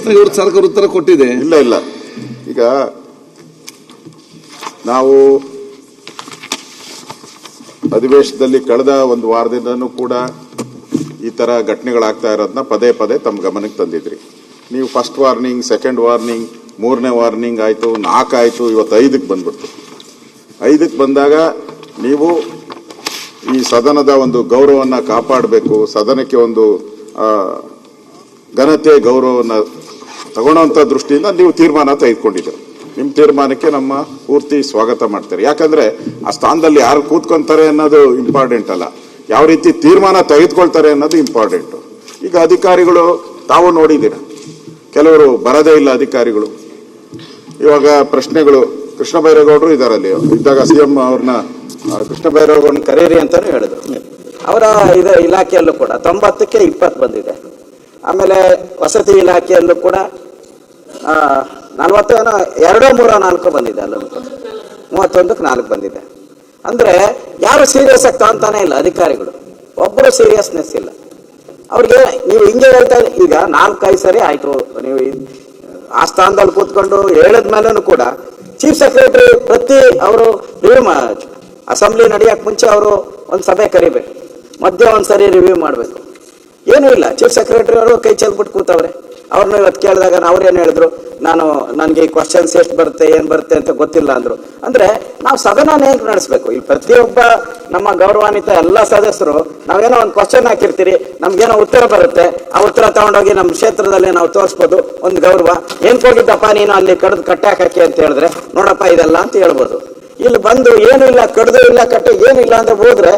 ಪ್ರಶ್ನೆ ಇವರು ಸರ್ಕಾರ ಉತ್ತರ ಕೊಟ್ಟಿದೆ. ಇಲ್ಲ ಈಗ ನಾವು ಅಧಿವೇಶನದಲ್ಲಿ ಕಳೆದ ಒಂದು ವಾರದಿಂದನೂ ಕೂಡ ಈ ತರ ಘಟನೆಗಳಾಗ್ತಾ ಇರೋದನ್ನ ಪದೇ ಪದೇ ತಮ್ಮ ಗಮನಕ್ಕೆ ತಂದಿದ್ರಿ. ನೀವು ಫಸ್ಟ್ ವಾರ್ನಿಂಗ್, ಸೆಕೆಂಡ್ ವಾರ್ನಿಂಗ್, 3ನೇ ವಾರ್ನಿಂಗ್ ಆಯ್ತು, 4 ಆಯ್ತು, ಇವತ್ತು 5ಕ್ಕೆ ಬಂದ್ಬಿಡ್ತು. 5ಕ್ಕೆ ಬಂದಾಗ ನೀವು ಈ ಸದನದ ಒಂದು ಗೌರವವನ್ನು ಕಾಪಾಡಬೇಕು, ಸದನಕ್ಕೆ ಒಂದು ಘನತೆ ಗೌರವವನ್ನು ತಗೊಳ್ಳೋಂಥ ದೃಷ್ಟಿಯಿಂದ ನೀವು ತೀರ್ಮಾನ ತೆಗೆದುಕೊಂಡಿದ್ದೀರಿ. ನಿಮ್ಮ ತೀರ್ಮಾನಕ್ಕೆ ನಮ್ಮ ಪೂರ್ತಿ ಸ್ವಾಗತ ಮಾಡ್ತಾರೆ. ಯಾಕಂದ್ರೆ ಆ ಸ್ಥಾನದಲ್ಲಿ ಯಾರು ಕೂತ್ಕೊಂತಾರೆ ಅನ್ನೋದು ಇಂಪಾರ್ಟೆಂಟ್ ಅಲ್ಲ, ಯಾವ ರೀತಿ ತೀರ್ಮಾನ ತೆಗೆದುಕೊಳ್ತಾರೆ ಅನ್ನೋದು ಇಂಪಾರ್ಟೆಂಟು. ಈಗ ಅಧಿಕಾರಿಗಳು ತಾವು ನೋಡಿದ್ದೀರ, ಕೆಲವರು ಬರದೇ ಇಲ್ಲ ಅಧಿಕಾರಿಗಳು. ಇವಾಗ ಪ್ರಶ್ನೆಗಳು ಕೃಷ್ಣ ಬೈರೇಗೌಡರು ಇದಾರಲ್ಲಿ ಇದ್ದಾಗ ಸಿಎಂ ಅವ್ರನ್ನ ಕೃಷ್ಣ ಬೈರೇಗೌಡನ ಕರೀರಿ ಅಂತಾನು ಹೇಳಿದ್ರು. ಅವರ ಇಲಾಖೆಯಲ್ಲೂ ಕೂಡ 90ಕ್ಕೆ 20 ಬಂದಿದೆ. ಆಮೇಲೆ ವಸತಿ ಇಲಾಖೆಯಲ್ಲೂ ಕೂಡ 40 ಏನೋ 2, 3, 4 ಬಂದಿದೆ. ಅಲ್ಲೂ 31ಕ್ಕೆ 4 ಬಂದಿದೆ. ಅಂದ್ರೆ ಯಾರು ಸೀರಿಯಸ್ ಆಗಿ ತಗೊಂತಾನೆ ಇಲ್ಲ ಅಧಿಕಾರಿಗಳು, ಒಬ್ಬರು ಸೀರಿಯಸ್ನೆಸ್ ಇಲ್ಲ ಅವ್ರಿಗೆ. ನೀವು ಹಿಂಗೆ ಹೇಳ್ತಾ ಈಗ 4-5 ಸರಿ ಆಯ್ತು, ನೀವು ಆ ಸ್ಥಾನದಲ್ಲಿ ಕೂತ್ಕೊಂಡು ಹೇಳಿದ್ಮೇಲೂ ಕೂಡ ಚೀಫ್ ಸೆಕ್ರೆಟರಿ ಅವರು ರಿವ್ಯೂ ಅಸೆಂಬ್ಲಿ ನಡೆಯಕ್ಕೆ ಮುಂಚೆ ಅವರು ಒಂದು ಸಭೆ ಕರಿಬೇಕು, ಮಧ್ಯ ಒಂದ್ಸರಿ ರಿವ್ಯೂ ಮಾಡಬೇಕು. ಏನೂ ಇಲ್ಲ, ಚೀಫ್ ಸೆಕ್ರೆಟರಿ ಅವರು ಕೈ ಚೆಲ್ಬಿಟ್ಟು ಕೂತವ್ರೆ. ಅವ್ರನ್ನ ಇವತ್ತು ಕೇಳಿದಾಗ ಅವ್ರೇನು ಹೇಳಿದ್ರು, ನನಗೆ ಈ ಕ್ವಶನ್ಸ್ ಎಷ್ಟು ಬರುತ್ತೆ ಏನು ಬರುತ್ತೆ ಅಂತ ಗೊತ್ತಿಲ್ಲ ಅಂದ್ರು. ಅಂದ್ರೆ ನಾವು ಸದನ ಹೇಗೆ ನಡೆಸಬೇಕು? ಇಲ್ಲಿ ಪ್ರತಿಯೊಬ್ಬ ನಮ್ಮ ಗೌರವಾನ್ವಿತ ಎಲ್ಲ ಸದಸ್ಯರು ನಾವೇನೋ ಒಂದು ಕ್ವಶನ್ ಹಾಕಿರ್ತೀರಿ, ನಮ್ಗೇನೋ ಉತ್ತರ ಬರುತ್ತೆ, ಆ ಉತ್ತರ ತಗೊಂಡೋಗಿ ನಮ್ಮ ಕ್ಷೇತ್ರದಲ್ಲಿ ನಾವು ತೋರಿಸ್ಬೋದು. ಒಂದು ಗೌರವ, ಏನ್ ಹೋಗಿದ್ದಪ್ಪ ನೀನು ಅಲ್ಲಿ ಕಡ್ದು ಕಟ್ಟಾಕಿ ಅಂತ ಹೇಳಿದ್ರೆ ನೋಡಪ್ಪ ಇದೆಲ್ಲ ಅಂತ ಹೇಳ್ಬೋದು. ಇಲ್ಲಿ ಬಂದು ಏನೂ ಇಲ್ಲ, ಕಡ್ದು ಇಲ್ಲ, ಕಟ್ಟೆ ಏನಿಲ್ಲ ಅಂದ್ರೆ ಹೋದ್ರೆ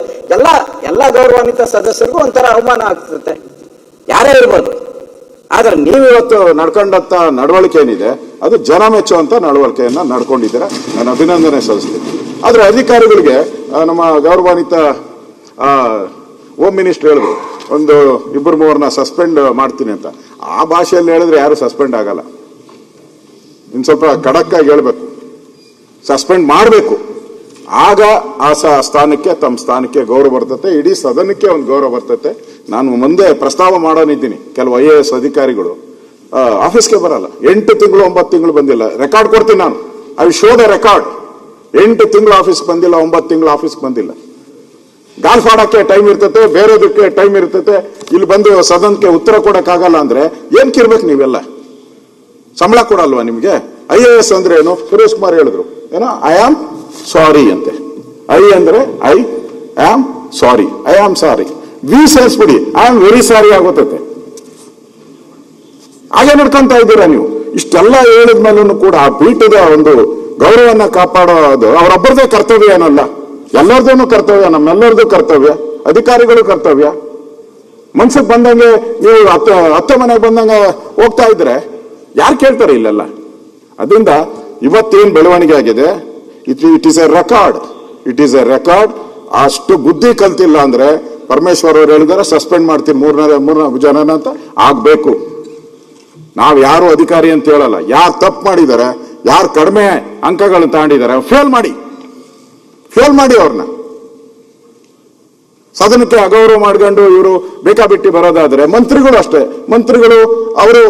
ಎಲ್ಲ ಗೌರವಾನ್ವಿತ ಸದಸ್ಯರಿಗೂ ಒಂಥರ ಅವಮಾನ ಆಗ್ತಿರುತ್ತೆ, ಯಾರೇ ಇರ್ಬೋದು. ಆದ್ರೆ ನೀವು ಇವತ್ತು ನಡ್ಕೊಂಡಂತ ನಡವಳಿಕೆ ಏನಿದೆ ಅದು ಜನ ಮೆಚ್ಚುವಂತ ನಡವಳಿಕೆಯನ್ನ ನಡ್ಕೊಂಡಿದ್ದೀರಾ, ನಾನು ಅಭಿನಂದನೆ ಸಲ್ಲಿಸ್ತೀನಿ. ಆದ್ರೆ ಅಧಿಕಾರಿಗಳಿಗೆ ನಮ್ಮ ಗೌರವಾನ್ವಿತ ಹೋಮ್ ಮಿನಿಸ್ಟರ್ ಹೇಳಿದ್ರು, ಒಂದು 2-3 ಸಸ್ಪೆಂಡ್ ಮಾಡ್ತೀನಿ ಅಂತ. ಆ ಭಾಷೆಯಲ್ಲಿ ಹೇಳಿದ್ರೆ ಯಾರು ಸಸ್ಪೆಂಡ್ ಆಗಲ್ಲ. ಇನ್ ಸ್ವಲ್ಪ ಖಡಕ್ ಆಗಿ ಹೇಳ್ಬೇಕು, ಸಸ್ಪೆಂಡ್ ಮಾಡಬೇಕು. ಆಗ ಆ ಸ್ಥಾನಕ್ಕೆ, ತಮ್ಮ ಸ್ಥಾನಕ್ಕೆ ಗೌರವ ಬರ್ತತೆ, ಇಡೀ ಸದನಕ್ಕೆ ಒಂದು ಗೌರವ ಬರ್ತತೆ. ನಾನು ಮುಂದೆ ಪ್ರಸ್ತಾವ ಮಾಡೋನಿದ್ದೀನಿ, ಕೆಲವು IAS ಅಧಿಕಾರಿಗಳು ಆಫೀಸ್ಗೆ ಬರಲ್ಲ, 8 ತಿಂಗಳು 9 ತಿಂಗಳು ಬಂದಿಲ್ಲ. ರೆಕಾರ್ಡ್ ಕೊಡ್ತೀನಿ ನಾನು, ಐ ಶೋ ದ ರೆಕಾರ್ಡ್. 8 ತಿಂಗಳು ಆಫೀಸ್ಗೆ ಬಂದಿಲ್ಲ, 9 ತಿಂಗಳು ಆಫೀಸ್ಗೆ ಬಂದಿಲ್ಲ. ಗಾಲ್ಫ್ ಆಡಕ್ಕೆ ಟೈಮ್ ಇರ್ತತೆ, ಬೇರೆದಕ್ಕೆ ಟೈಮ್ ಇರ್ತತೆ, ಇಲ್ಲಿ ಬಂದು ಸದನಕ್ಕೆ ಉತ್ತರ ಕೊಡಕ್ಕಾಗಲ್ಲ ಅಂದ್ರೆ ಏನ್ಕಿರ್ಬೇಕು ನೀವೆಲ್ಲ? ಸಂಬಳ ಕೊಡಲ್ವಾ ನಿಮ್ಗೆ? IAS ಅಂದ್ರೆ ಏನು? ಸುರೇಶ್ ಕುಮಾರ್ ಹೇಳಿದ್ರು, ಏನೋ ಐ ಆಮ್ ಸಾರಿ ಅಂತೆ. ಐ ಅಂದ್ರೆ I am sorry, I am sorry. ವಿ ಸೇರಿಸ್ಬಿಡಿ, ಐ ಆಮ್ ವೆರಿ ಸಾರಿ ಆಗುತ್ತದೆ. ಹಾಗೆ ನಡ್ಕೊಂತ ಇದ್ದೀರಾ ನೀವು. ಇಷ್ಟೆಲ್ಲ ಹೇಳಿದ್ಮೇಲೂ ಕೂಡ ಆ ಪೀಠದ ಒಂದು ಗೌರವನ್ನ ಕಾಪಾಡೋದು ಅವರೊಬ್ಬರದೇ ಕರ್ತವ್ಯ ಏನಲ್ಲ, ಎಲ್ಲರದೇನು ಕರ್ತವ್ಯ, ನಮ್ಮೆಲ್ಲರದು ಕರ್ತವ್ಯ, ಅಧಿಕಾರಿಗಳು ಕರ್ತವ್ಯ. ಮನ್ಸಿಗೆ ಬಂದಂಗೆ ನೀವು ಅತ್ತೆ ಮನೆಗೆ ಬಂದಂಗೆ ಹೋಗ್ತಾ ಇದ್ರೆ ಯಾರು ಕೇಳ್ತಾರೆ ಇಲ್ಲೆಲ್ಲ? ಅದರಿಂದ ಇವತ್ತೇನು ಬೆಳವಣಿಗೆ ಆಗಿದೆ, it is A record, it is A record. ಅಷ್ಟು ಬುದ್ಧಿ ಕಲ್ತಿಲ್ಲ ಅಂದ್ರೆ ಪರಮೇಶ್ವರ್ ಅವರು ಹೇಳಿದಾರೆ ಸಸ್ಪೆಂಡ್ ಮಾಡ್ತೀನಿ 3 ಜನನ ಅಂತ ಆಗ್ಬೇಕು. ನಾವ್ ಯಾರು ಅಧಿಕಾರಿ ಅಂತ ಹೇಳಲ್ಲ, ಯಾರು ತಪ್ಪು ಮಾಡಿದ್ದಾರೆ, ಯಾರು ಕಡಿಮೆ ಅಂಕಗಳನ್ನು ತಗೊಂಡಿದ್ದಾರೆ ಫೇಲ್ ಮಾಡಿ ಅವ್ರನ್ನ ಸದನಕ್ಕೆ ಅಗೌರವ ಮಾಡ್ಕೊಂಡು ಇವರು ಬೇಕಾಬಿಟ್ಟಿ ಬರೋದಾದ್ರೆ, ಮಂತ್ರಿಗಳು ಅಷ್ಟೇ. ಮಂತ್ರಿಗಳು ಅವರು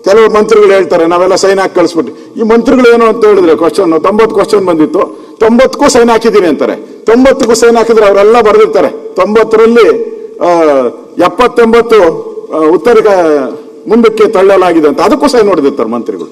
ಕೆಲವು ಮಂತ್ರಿಗಳು ಹೇಳ್ತಾರೆ ನಾವೆಲ್ಲ ಸೈನ್ ಹಾಕಿ ಕಳಿಸ್ಬಿಟ್ಟು. ಈ ಮಂತ್ರಿಗಳು ಏನು ಅಂತ ಹೇಳಿದ್ರೆ ಕ್ವಶನ್ 90 ಕ್ವಶನ್ ಬಂದಿತ್ತು, 90ಕ್ಕೂ ಸೈನ್ ಹಾಕಿದ್ದೀನಿ ಅಂತಾರೆ. 90ಕ್ಕೂ ಸೈನ್ ಹಾಕಿದ್ರೆ ಅವರೆಲ್ಲ ಬರೆದಿರ್ತಾರೆ. 90ರಲ್ಲಿ 70-80 ಉತ್ತರಕ್ಕೆ ಮುಂದಕ್ಕೆ ತಳ್ಳಲಾಗಿದೆ ಅಂತ ಅದಕ್ಕೂ ಸೈನ್ ಹೊಡೆದಿರ್ತಾರೆ ಮಂತ್ರಿಗಳು.